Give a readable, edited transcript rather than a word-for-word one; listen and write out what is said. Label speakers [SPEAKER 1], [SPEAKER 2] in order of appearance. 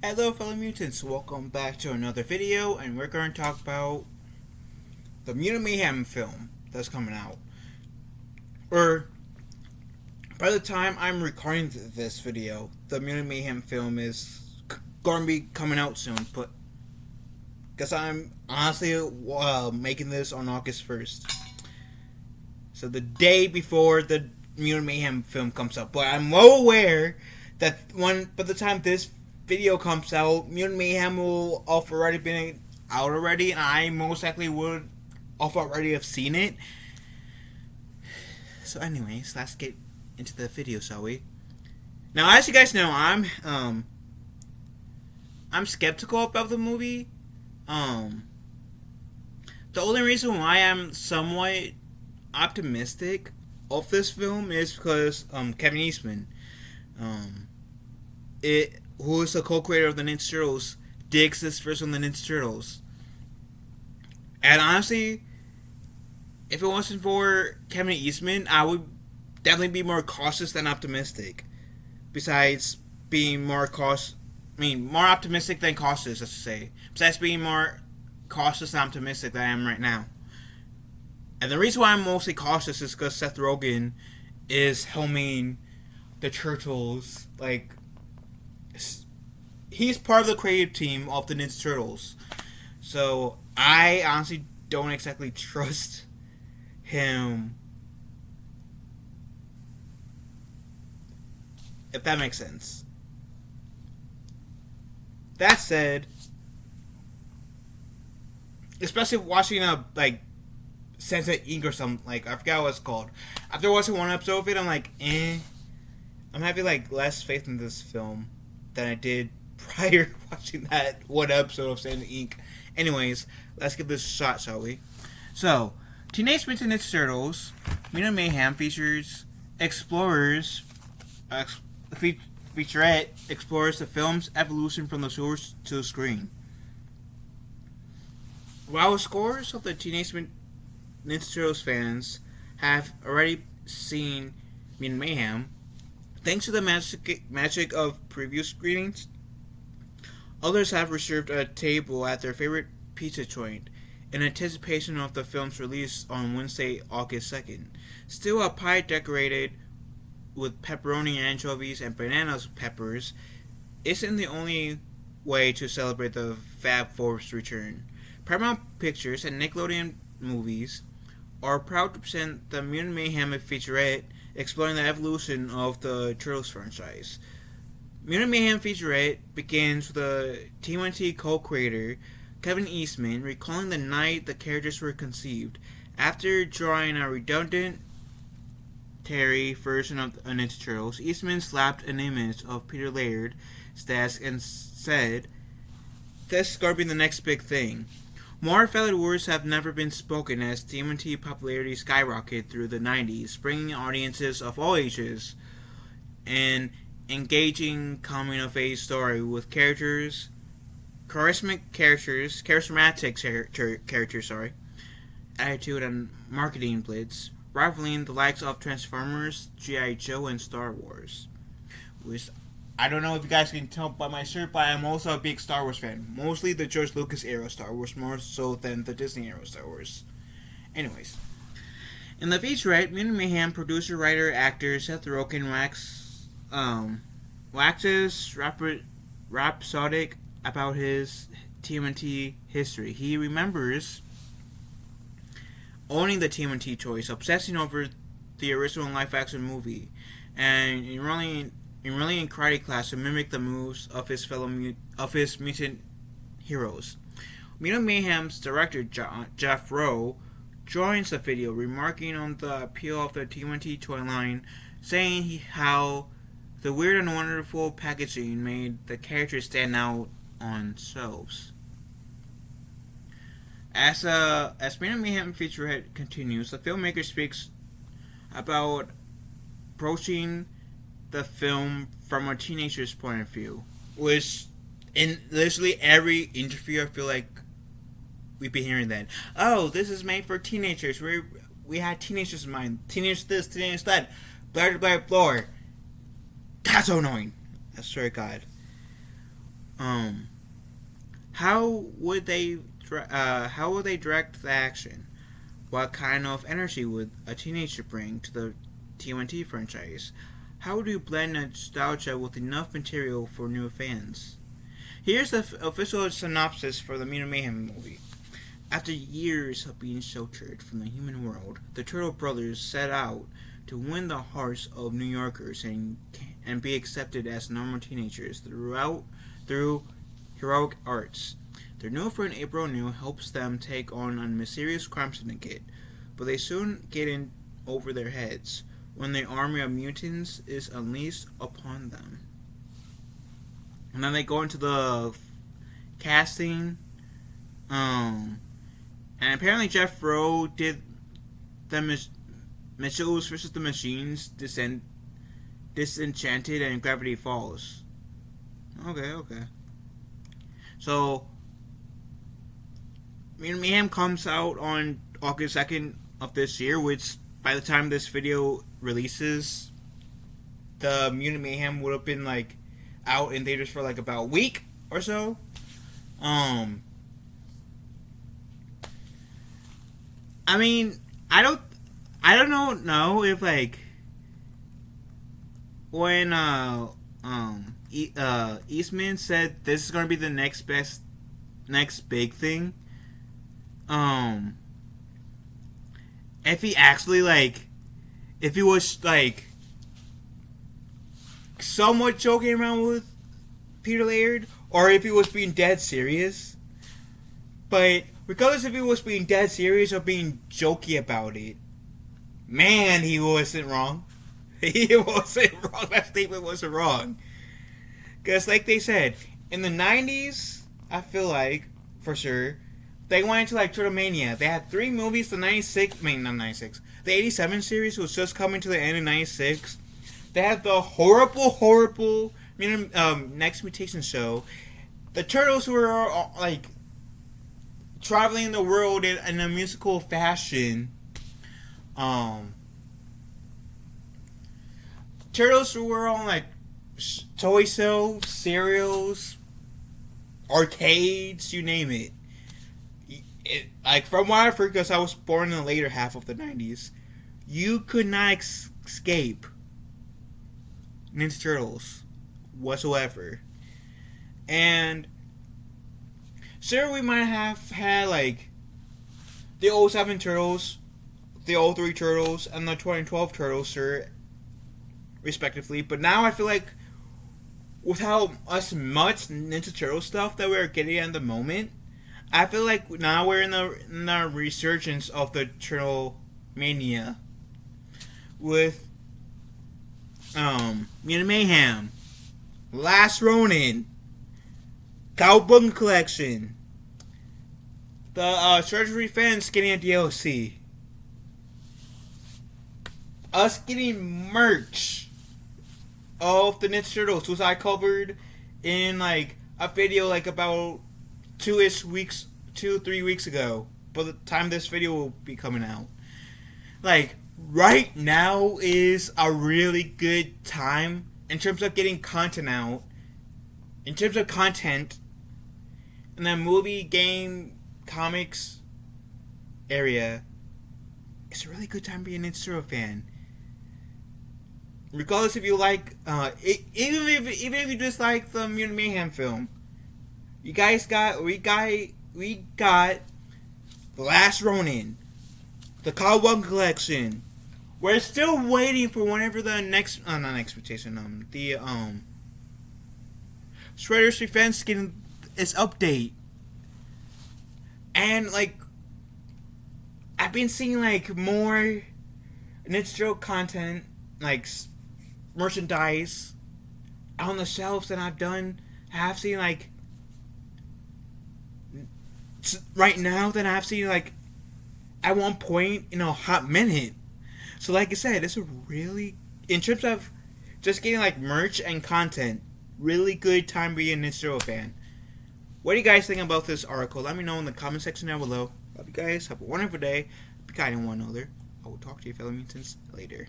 [SPEAKER 1] Hello fellow mutants, welcome back to another video, and we're going to talk about the Mutant Mayhem film that's coming out. Or, by the time I'm recording this video, the Mutant Mayhem film is going to be coming out soon, but because I'm honestly making this on August 1st. So the day before the Mutant Mayhem film comes out, but I'm well aware that by the time this video comes out, Mutant Mayhem will have already been out already, and I most likely would already have seen it. So anyways, let's get into the video, shall we? Now, as you guys know, I'm skeptical about the movie. The only reason why I'm somewhat optimistic of this film is because Kevin Eastman, who is the co-creator of the Ninja Turtles, digs this version of the Ninja Turtles. And honestly, if it wasn't for Kevin Eastman, I would definitely be more cautious than optimistic. Besides being more more optimistic than cautious, let's say. Besides being more cautious than optimistic than I am right now. And the reason why I'm mostly cautious is because Seth Rogen is helming the Turtles. He's part of the creative team of the Ninja Turtles. So I honestly don't exactly trust him. If that makes sense. That said, especially watching Sense8 Inc. or something, I forgot what it's called. After watching one episode of it, I'm like, eh. I'm having less faith in this film than I did prior to watching that one episode of Sense8 Inc. Anyways, let's give this a shot, shall we? So, Teenage Mutant Ninja Turtles Mutant Mayhem features explorers. Featurette explores the film's evolution from the source to the screen. While scores of the Teenage Mutant Ninja Turtles fans have already seen Mutant Mayhem, thanks to the magic of previous screenings, others have reserved a table at their favorite pizza joint in anticipation of the film's release on Wednesday, August 2nd. Still, a pie decorated with pepperoni, anchovies, and banana peppers isn't the only way to celebrate the Fab Four's return. Paramount Pictures and Nickelodeon Movies are proud to present the Mutant Mayhem featurette exploring the evolution of the Turtles franchise. Mutant Mayhem featurette begins with the TMNT co-creator Kevin Eastman recalling the night the characters were conceived. After drawing a redundant version of the Ninja Turtles, Eastman slapped an image of Peter Laird's desk and said, "This is going to be the next big thing." More fellow words have never been spoken as TMNT popularity skyrocketed through the 90s, bringing audiences of all ages an engaging coming-of-age story with charismatic characters, attitude and marketing blitz, rivaling the likes of Transformers, G.I. Joe, and Star Wars. Which, I don't know if you guys can tell by my shirt, but I'm also a big Star Wars fan. Mostly the George Lucas era Star Wars, more so than the Disney era Star Wars. Anyways. In the featurette, Mutant Mayhem producer, writer, actor Seth Rogen waxes rhapsodic about his TMNT history. He remembers owning the TMNT toys, obsessing over the original live-action movie, and enrolling in karate class to mimic the moves of his mutant heroes. Mutant Mayhem's director Jeff Rowe joins the video, remarking on the appeal of the TMNT toy line, saying how the weird and wonderful packaging made the characters stand out on shelves. As Mutant Mayhem featurette continues, the filmmaker speaks about approaching the film from a teenager's point of view, which in literally every interview I feel like we've been hearing that. Oh, this is made for teenagers. We had teenagers in mind. Teenage this, teenage that. Blah blah blah. That's so annoying. I swear to God. um, how would they direct the action? What kind of energy would a teenager bring to the TMNT franchise? How do you blend nostalgia with enough material for new fans? Here's the official synopsis for the Mutant Mayhem movie. After years of being sheltered from the human world, the Turtle brothers set out to win the hearts of New Yorkers and be accepted as normal teenagers through heroic arts. Their new friend April New helps them take on a mysterious crime syndicate, but they soon get in over their heads when the army of mutants is unleashed upon them. And then they go into the casting. And apparently Jeff Rowe did the Mitchells vs. the Machines, Disenchanted, and Gravity Falls. Okay. So, Mutant Mayhem comes out on August 2nd of this year, which by the time this video releases, the Mutant Mayhem would have been like out in theaters for like about a week or so. I mean, I don't know if like when Eastman said this is gonna be the next big thing. If he actually if he was like somewhat joking around with Peter Laird, or if he was being dead serious. But regardless if he was being dead serious or being jokey about it, man, he wasn't wrong. He wasn't wrong. That statement wasn't wrong. Because like they said, in the 90s, I feel like, for sure, they went into like Turtlemania. They had 3 movies, the 87 series was just coming to the end in 96. They had the horrible Next Mutation show. The Turtles were like traveling the world in a musical fashion. Turtles were on like toy sales, cereals, arcades, you name it. Like from what I've heard, because I was born in the later half of the 90s, you could not escape Ninja Turtles whatsoever. And sure, we might have had like the 07 Turtles, the 03 Turtles, and the 2012 Turtles, sure, respectively. But now I feel like without as much Ninja Turtle stuff that we're getting at the moment, I feel like now we're in the resurgence of the Turtle Mania with Mutant Mayhem, Last Ronin, Cowabunga Collection, the Surgery Fans getting a DLC, us getting merch of the Ninja Turtles, which I covered in like a video like about 3 weeks ago. By the time this video will be coming out, like right now is a really good time in terms of getting content out. In terms of content in the movie, game, comics area, it's a really good time to be an Ninja Turtle fan. Regardless if you like, even if you just like the Mutant Mayhem film, we got the Last Ronin, the Cowabunga Collection. We're still waiting for whenever the next, the Shredder's Revenge getting its update. And like, I've been seeing like more Ninja Turtle content, like merchandise on the shelves than I've seen like right now than I've seen like at one point in a hot minute. So like I said, it's a really, in terms of just getting like merch and content, really good time being a Ninja Turtle fan. What do you guys think about this article? Let me know in the comment section down below. Love you guys. Have a wonderful day. Be kind to one another. I will talk to you fellow mutants later.